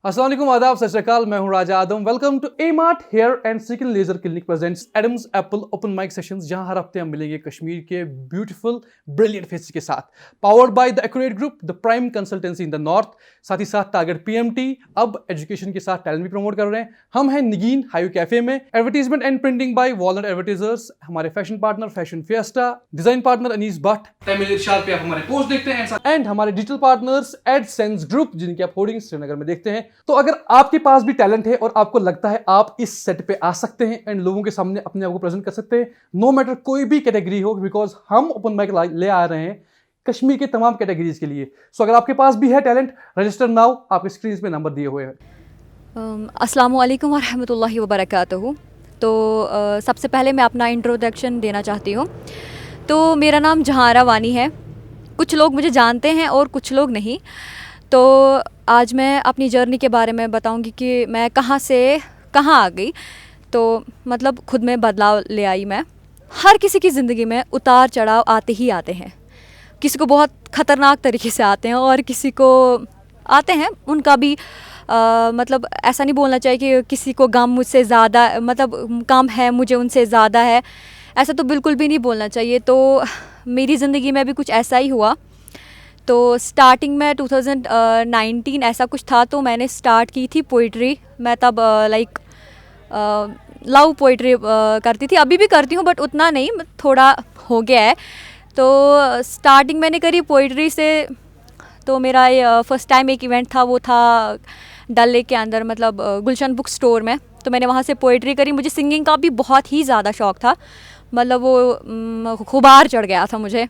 अस्सलाम वालेकुम, आदाब, सत श्री अकाल। मैं हूं Raja Adam. Welcome to A mart hair and skin laser clinic presents Adam's apple open mic sessions, जहां हर हफ्ते हम मिलेंगे कश्मीर के ब्यूटीफुल ब्रिलियंट फेसेस के साथ। Powered by the accurate group, the prime consultancy in the north. साथ ही साथ टारगेट पीएमटी अब एजुकेशन के साथ टैलेंट भी प्रमोट कर रहे हैं। हम हैं निगीन हाईवे कैफे में। Advertisement and printing by walnut advertisers. हमारे fashion partner fashion fiesta, design partner Anees Bhatt, Tamil Irshad पे आप हमारे पोस्ट देखते हैं, एंड हमारे डिजिटल पार्टनर्स एडसेंस ग्रुप, जिनकी आप होर्डिंग्स श्रीनगर में देखते हैं। तो अगर आपके पास भी टैलेंट है और आपको लगता है आप इस सेट पे आ सकते हैं एंड लोगों के सामने अपने आप को प्रेजेंट कर सकते हैं, नो मैटर कोई भी कैटेगरी हो, बिकॉज हम ओपन माइक ले आ रहे हैं कश्मीर के तमाम कैटेगरीज के लिए। सो अगर आपके पास भी है टैलेंट, रजिस्टर नाउ। आपके स्क्रीन पे नंबर दिए हुए हैं। अस्सलाम वालेकुम वरहमतुल्लाहि वबरकातुहू। तो सबसे पहले मैं अपना इंट्रोडक्शन देना चाहती हूँ। तो मेरा नाम जहारा वानी है। कुछ लोग मुझे जानते हैं और कुछ लोग नहीं। तो आज मैं अपनी जर्नी के बारे में बताऊंगी कि मैं कहाँ से कहाँ आ गई। तो मतलब खुद में बदलाव ले आई मैं। हर किसी की ज़िंदगी में उतार चढ़ाव आते ही आते हैं। किसी को बहुत ख़तरनाक तरीके से आते हैं और किसी को आते हैं उनका भी मतलब ऐसा नहीं बोलना चाहिए कि किसी को गम मुझसे ज़्यादा, मतलब कम है मुझे उनसे ज़्यादा है, ऐसा तो बिल्कुल भी नहीं बोलना चाहिए। तो मेरी ज़िंदगी में भी कुछ ऐसा ही हुआ। तो स्टार्टिंग में 2019 ऐसा कुछ था, तो मैंने स्टार्ट की थी पोइट्री। मैं तब लाइक लव पोइट्री करती थी, अभी भी करती हूँ बट उतना नहीं, थोड़ा हो गया है। तो स्टार्टिंग मैंने करी पोइट्री से। तो मेरा फर्स्ट टाइम एक इवेंट था, वो था डल लेक के अंदर, मतलब गुलशन बुक स्टोर में। तो मैंने वहाँ से पोइट्री करी। मुझे सिंगिंग का भी बहुत ही ज़्यादा शौक़ था, मतलब वो खुबार चढ़ गया था मुझे।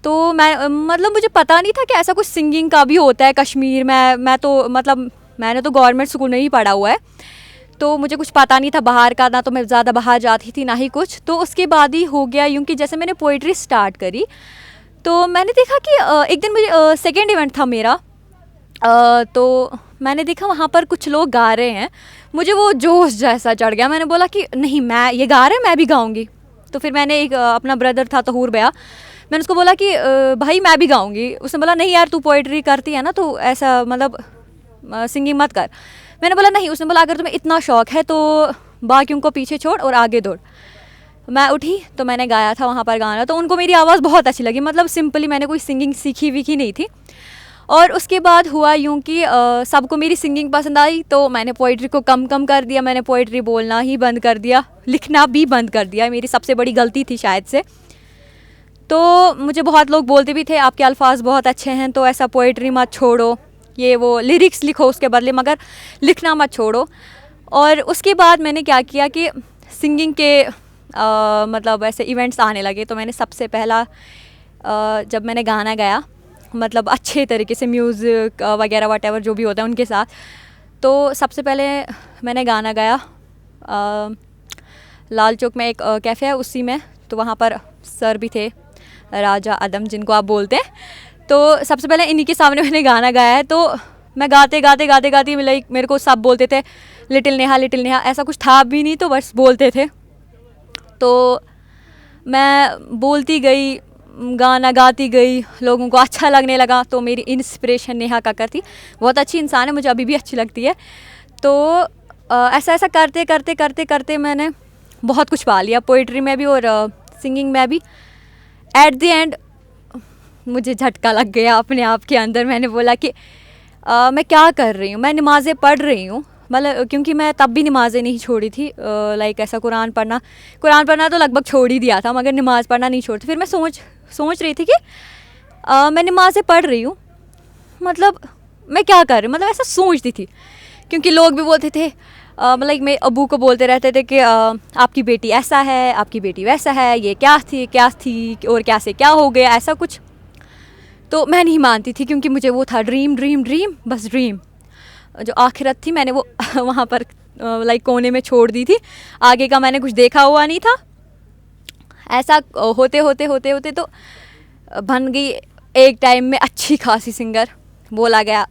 तो मतलब मुझे पता नहीं था कि ऐसा कुछ सिंगिंग का भी होता है कश्मीर में। मैं तो मतलब मैंने तो गवर्नमेंट स्कूल में ही पढ़ा हुआ है, तो मुझे कुछ पता नहीं था बाहर का, ना तो मैं ज़्यादा बाहर जाती थी ना ही कुछ। तो उसके बाद ही हो गया यूँ कि जैसे मैंने पोइट्री स्टार्ट करी तो मैंने देखा कि एक दिन मुझे सेकेंड इवेंट था मेरा। तो मैंने देखा वहाँ पर कुछ लोग गा रहे हैं, मुझे वो जोश जैसा चढ़ गया। मैंने बोला कि नहीं, मैं ये गा रहे हैं, मैं भी गाऊँगी। तो फिर मैंने एक अपना ब्रदर था तहूर भैया, मैंने उसको बोला कि भाई मैं भी गाऊंगी। उसने बोला नहीं यार, तू पोइट्री करती है ना, तो ऐसा मतलब सिंगिंग मत कर। मैंने बोला नहीं। उसने बोला अगर तुम्हें इतना शौक़ है तो बाकियों को पीछे छोड़ और आगे दौड़। मैं उठी तो मैंने गाया था वहाँ पर गाना। तो उनको मेरी आवाज़ बहुत अच्छी लगी, मतलब सिंपली मैंने कोई सिंगिंग सीखी वीखी नहीं थी। और उसके बाद हुआ यूँ कि सबको मेरी सिंगिंग पसंद आई, तो मैंने पोइट्री को कम कर दिया। मैंने पोइट्री बोलना ही बंद कर दिया, लिखना भी बंद कर दिया। मेरी सबसे बड़ी गलती थी शायद से। तो मुझे बहुत लोग बोलते भी थे आपके अल्फाज बहुत अच्छे हैं, तो ऐसा पोइट्री मत छोड़ो, ये वो लिरिक्स लिखो उसके बदले, मगर लिखना मत छोड़ो। और उसके बाद मैंने क्या किया कि सिंगिंग के मतलब ऐसे इवेंट्स आने लगे। तो मैंने सबसे पहला जब मैंने गाना गाया, मतलब अच्छे तरीके से म्यूज़िक वगैरह वटेवर जो भी होता है उनके साथ, तो सबसे पहले मैंने गाना गाया लाल चौक में एक कैफ़े है उसी में। तो वहाँ पर सर भी थे, राजा आदम जिनको आप बोलते हैं। तो सबसे पहले इन्हीं के सामने मैंने गाना गाया है। तो मैं गाते लाइक मेरे को सब बोलते थे लिटिल नेहा, ऐसा कुछ था भी नहीं, तो बस बोलते थे। तो मैं बोलती गई, गाना गाती गई, लोगों को अच्छा लगने लगा। तो मेरी इंस्पिरेशन नेहा काकर थी, बहुत अच्छी इंसान है, मुझे अभी भी अच्छी लगती है। तो ऐसा करते मैंने बहुत कुछ पा लिया, पोइट्री में भी और सिंगिंग में भी। एट द एंड मुझे झटका लग गया अपने आप के अंदर। मैंने बोला कि मैं क्या कर रही हूँ, मैं नमाज़ें पढ़ रही हूँ, मतलब क्योंकि मैं तब भी नमाज़ें नहीं छोड़ी थी। लाइक ऐसा कुरान पढ़ना तो लगभग छोड़ ही दिया था, मगर नमाज़ पढ़ना नहीं छोड़ती। फिर मैं सोच रही थी कि मैं नमाज़ें पढ़ रही हूँ, मतलब मैं क्या कर रही हूँ, मतलब ऐसा सोचती थी। क्योंकि लोग भी बोलते थे, मतलब मेरे अबू को बोलते रहते थे कि आपकी बेटी ऐसा है, आपकी बेटी वैसा है, ये क्या थी और क्या से क्या हो गया, ऐसा कुछ। तो मैं नहीं मानती थी, क्योंकि मुझे वो था ड्रीम, बस ड्रीम। जो आखिरत थी मैंने वो वहाँ पर लाइक कोने में छोड़ दी थी। आगे का मैंने कुछ देखा हुआ नहीं था। ऐसा होते तो बन गई एक टाइम में अच्छी खासी सिंगर, बोला गया।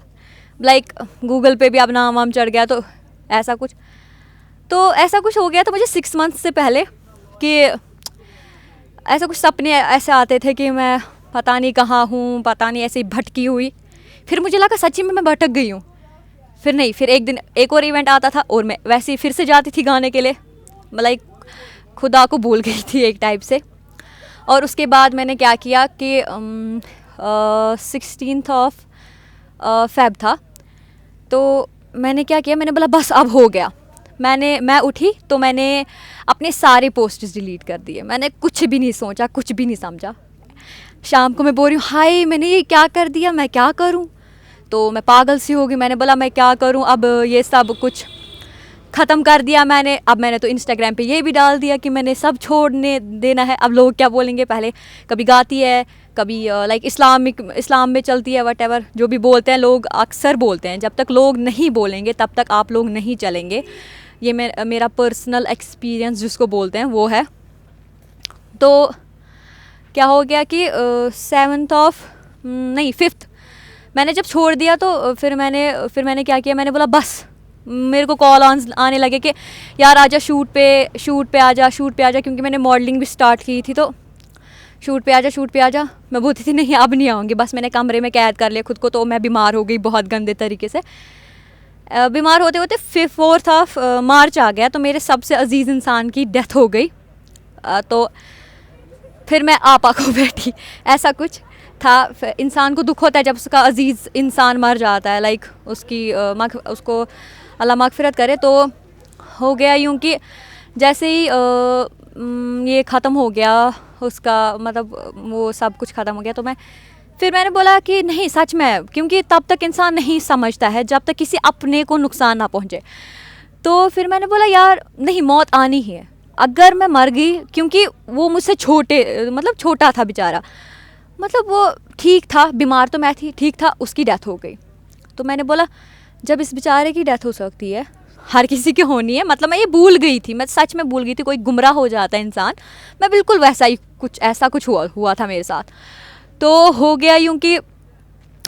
लाइक गूगल पे भी अब नाम वाम चढ़ गया। तो ऐसा कुछ हो गया था मुझे 6 मंथ से पहले, कि ऐसा कुछ सपने ऐसे आते थे कि मैं पता नहीं कहाँ हूँ, पता नहीं ऐसे ही भटकी हुई। फिर मुझे लगा सच्ची में मैं भटक गई हूँ। फिर नहीं, फिर एक दिन एक और इवेंट आता था और मैं वैसे ही फिर से जाती थी गाने के लिए, लाइक खुदा को भूल गई थी एक टाइप से। और उसके बाद मैंने क्या किया कि 16th ऑफ फेब था, तो मैंने क्या किया, मैंने बोला बस अब हो गया। मैं उठी तो मैंने अपने सारे पोस्ट्स डिलीट कर दिए। मैंने कुछ भी नहीं सोचा, कुछ भी नहीं समझा। शाम को मैं बोल रही हूँ हाय मैंने ये क्या कर दिया, मैं क्या करूँ। तो मैं पागल सी हो गई, मैंने बोला मैं क्या करूँ, अब ये सब कुछ ख़त्म कर दिया मैंने। अब मैंने तो इंस्टाग्राम पे ये भी डाल दिया कि मैंने सब छोड़ने देना है, अब लोग क्या बोलेंगे। पहले कभी गाती है, कभी लाइक इस्लाम में चलती है, वट जो भी बोलते हैं लोग, अक्सर बोलते हैं जब तक लोग नहीं बोलेंगे तब तक आप लोग नहीं चलेंगे। ये मेरा पर्सनल एक्सपीरियंस जिसको बोलते हैं वो है। तो क्या हो गया कि 5th मैंने जब छोड़ दिया तो फिर मैंने क्या किया, मैंने बोला बस। मेरे को कॉल आने लगे कि यार आजा शूट पे आजा, क्योंकि मैंने मॉडलिंग भी स्टार्ट की थी। तो शूट पे आजा। मैं बोलती थी नहीं अब नहीं आऊँगी, बस मैंने कमरे में कैद कर लिया खुद को। तो मैं बीमार हो गई बहुत गंदे तरीके से। बीमार होते होते 4th ऑफ मार्च आ गया, तो मेरे सबसे अजीज़ इंसान की डेथ हो गई। तो फिर मैं आपा को बैठी, ऐसा कुछ था। इंसान को दुख होता है जब उसका अजीज़ इंसान मर जाता है, लाइक उसको अल्लाह मगफिरत करे। तो हो गया यूँ कि जैसे ही ये ख़त्म हो गया उसका, मतलब वो सब कुछ ख़त्म हो गया, तो फिर मैंने बोला कि नहीं सच में, क्योंकि तब तक इंसान नहीं समझता है जब तक किसी अपने को नुकसान ना पहुँचे। तो फिर मैंने बोला यार नहीं, मौत आनी ही है। अगर मैं मर गई, क्योंकि वो मुझसे छोटा था बेचारा, मतलब वो ठीक था, बीमार तो मैं थी, ठीक था, उसकी डेथ हो गई। तो मैंने बोला जब इस बेचारे की डेथ हो सकती है, हर किसी की होनी है। मतलब मैं ये भूल गई थी, मैं सच में भूल गई थी। कोई गुमराह हो जाता है इंसान, मैं बिल्कुल वैसा ही ऐसा कुछ हुआ था मेरे साथ। तो हो गया यूँ कि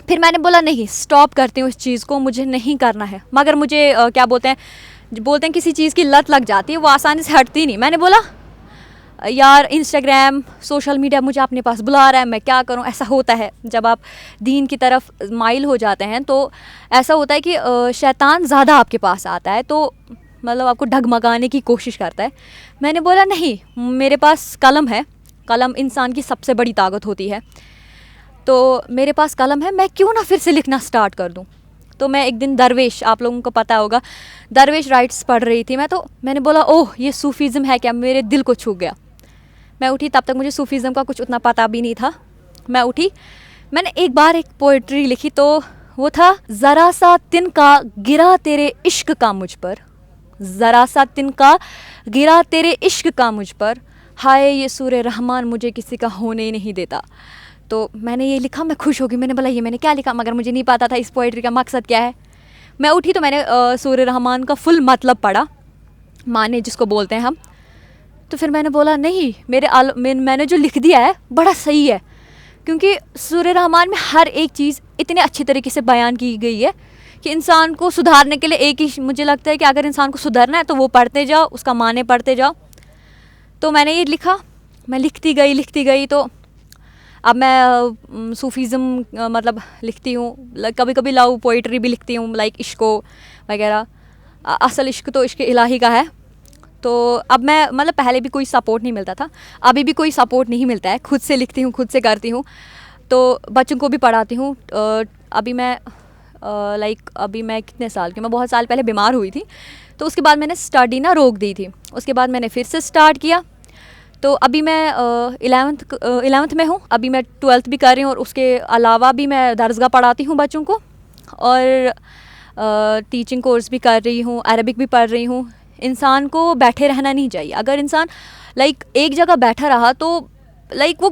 फिर मैंने बोला नहीं, स्टॉप करती हूँ इस चीज़ को, मुझे नहीं करना है। मगर मुझे क्या बोलते हैं किसी चीज़ की लत लग जाती है, वो आसानी से हटती नहीं। मैंने बोला यार इंस्टाग्राम, सोशल मीडिया मुझे अपने पास बुला रहा है, मैं क्या करूं। ऐसा होता है जब आप दीन की तरफ माइल हो जाते हैं, तो ऐसा होता है कि शैतान ज़्यादा आपके पास आता है, तो मतलब आपको डगमगाने की कोशिश करता है। मैंने बोला नहीं, मेरे पास कलम है, कलम इंसान की सबसे बड़ी ताकत होती है। तो मेरे पास कलम है, मैं क्यों ना फिर से लिखना स्टार्ट कर दूँ। तो मैं एक दिन दरवेश, आप लोगों को पता होगा, दरवेश राइट्स पढ़ रही थी मैं। तो मैंने बोला ओह ये सूफीज़म है क्या, मेरे दिल को छू गया। मैं उठी, तब तक मुझे सूफीज़म का कुछ उतना पता भी नहीं था। मैं उठी, मैंने एक बार एक पोइट्री लिखी, तो वो था ज़रा सा तिनका गिरा तेरे इश्क का मुझ पर, ज़रा सा तिनका गिरा तेरे इश्क का मुझ पर, हाय ये सूरे रहमान मुझे किसी का होने नहीं देता। तो मैंने ये लिखा, मैं खुश हो गई। मैंने बोला ये मैंने क्या लिखा, मगर मुझे नहीं पता था इस पोइट्री का मकसद क्या है। मैं उठी तो मैंने सूरे रहमान का फुल मतलब पढ़ा, माने जिसको बोलते हैं हम। तो फिर मैंने बोला नहीं, मैंने जो लिख दिया है बड़ा सही है, क्योंकि सूरे रहमान में हर एक चीज़ इतने अच्छे तरीके से बयान की गई है कि इंसान को सुधारने के लिए एक ही मुझे लगता है कि अगर इंसान को सुधरना है तो वो पढ़ते जाओ, उसका माने पढ़ते जाओ। तो मैंने ये लिखा, मैं लिखती गई। तो अब मैं सूफीज़म मतलब लिखती हूँ, कभी कभी लव पोइट्री भी लिखती हूँ, लाइक इश्को वगैरह। असल इश्क तो इश्क इलाही का है। तो अब मैं मतलब पहले भी कोई सपोर्ट नहीं मिलता था, अभी भी कोई सपोर्ट नहीं मिलता है, खुद से लिखती हूँ, खुद से करती हूँ। तो बच्चों को भी पढ़ाती हूँ। अभी मैं कितने साल की, मैं बहुत साल पहले बीमार हुई थी, तो उसके बाद मैंने स्टडी ना रोक दी थी। उसके बाद मैंने फिर से स्टार्ट किया। तो अभी मैं 11th में हूँ, अभी मैं 12th भी कर रही हूँ, और उसके अलावा भी मैं दर्सगाह पढ़ाती हूँ बच्चों को, और टीचिंग कोर्स भी कर रही हूँ, अरबिक भी पढ़ रही हूँ। इंसान को बैठे रहना नहीं चाहिए। अगर इंसान एक जगह बैठा रहा तो वो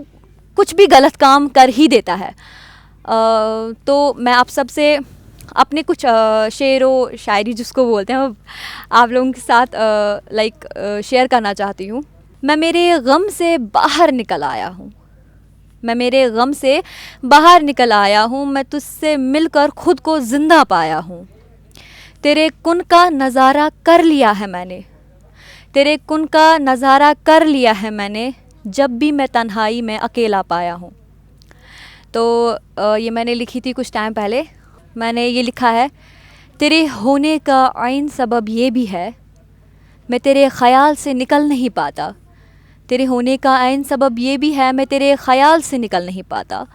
कुछ भी गलत काम कर ही देता है। तो मैं आप सबसे अपने कुछ शेर व शायरी जिसको बोलते हैं आप लोगों के साथ शेयर करना चाहती हूँ। मैं मेरे गम से बाहर निकल आया हूँ, मैं तुझसे मिलकर खुद को ज़िंदा पाया हूँ। तेरे कुन का नज़ारा कर लिया है मैंने, जब भी मैं तन्हाई में अकेला पाया हूँ। तो ये मैंने लिखी थी कुछ टाइम पहले। मैंने ये लिखा है तेरे होने का आइन सबब ये भी है, मैं तेरे ख़याल से निकल नहीं पाता। तेरे होने का आइन सबब ये भी है, मैं तेरे ख़याल से निकल नहीं पाता।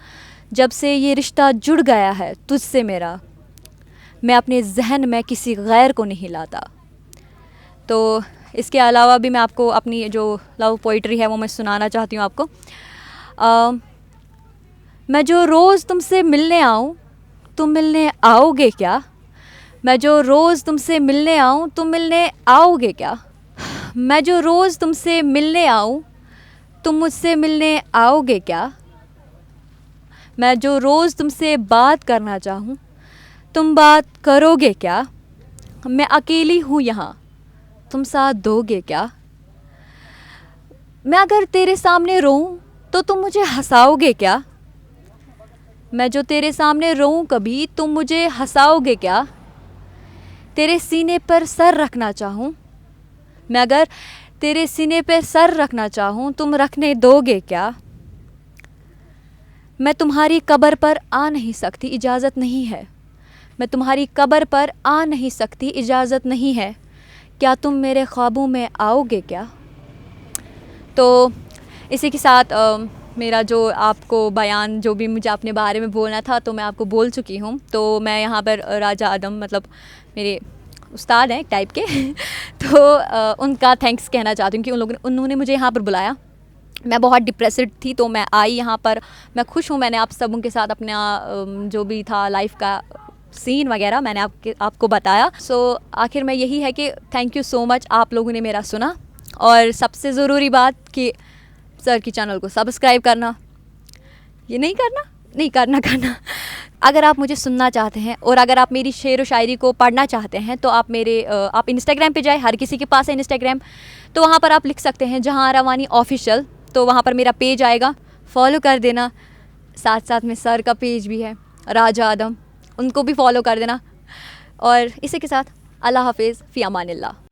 जब से ये रिश्ता जुड़ गया है तुझसे मेरा, मैं अपने जहन में किसी गैर को नहीं लाता। तो इसके अलावा भी मैं आपको अपनी जो लव पोइट्री है वो मैं सुनाना चाहती हूँ आपको। मैं जो रोज़ तुमसे मिलने आऊँ, तुम मिलने आओगे क्या? मैं जो रोज़ तुमसे मिलने आऊँ, तुम मिलने आओगे क्या? मैं जो रोज़ तुमसे मिलने आऊँ, तुम मुझसे मिलने आओगे क्या? मैं जो रोज़ तुमसे बात करना चाहूँ, तुम बात करोगे क्या? मैं अकेली हूँ यहाँ, तुम साथ दोगे क्या? मैं अगर तेरे सामने रोऊँ तो तुम मुझे हंसाओगे क्या? मैं जो तेरे सामने रोऊँ कभी, तुम मुझे हंसाओगे क्या? तेरे सीने पर सर रखना चाहूँ, मैं अगर तेरे सीने पर सर रखना चाहूँ, तुम रखने दोगे क्या? मैं तुम्हारी कब्र पर आ नहीं सकती, इजाज़त नहीं है। मैं तुम्हारी कब्र पर आ नहीं सकती, इजाज़त नहीं है। क्या तुम मेरे ख्वाबों में आओगे क्या? तो इसी के साथ मेरा जो आपको बयान जो भी मुझे अपने बारे में बोलना था तो मैं आपको बोल चुकी हूँ। तो मैं यहाँ पर राजा आदम मतलब मेरे उस्ताद हैं एक टाइप के तो उनका थैंक्स कहना चाहती हूँ कि उन्होंने मुझे यहाँ पर बुलाया। मैं बहुत डिप्रेस्ड थी तो मैं आई यहाँ पर। मैं खुश हूँ, मैंने आप सबों के साथ अपना जो भी था लाइफ का सीन वगैरह मैंने आपको बताया। सो आखिर में यही है कि थैंक यू सो मच, आप लोगों ने मेरा सुना। और सबसे ज़रूरी बात कि सर की चैनल को सब्सक्राइब करना, ये नहीं करना। अगर आप मुझे सुनना चाहते हैं और अगर आप मेरी शेर व शायरी को पढ़ना चाहते हैं तो आप इंस्टाग्राम पे जाए, हर किसी के पास है इंस्टाग्राम, तो वहाँ पर आप लिख सकते हैं जहांरा वानी ऑफिशियल। तो वहाँ पर मेरा पेज आएगा, फॉलो कर देना। साथ साथ में सर का पेज भी है राजा आदम, उनको भी फॉलो कर देना। और इसी के साथ अल्लाह हाफिज़, फ़ी अमानिल्लाह।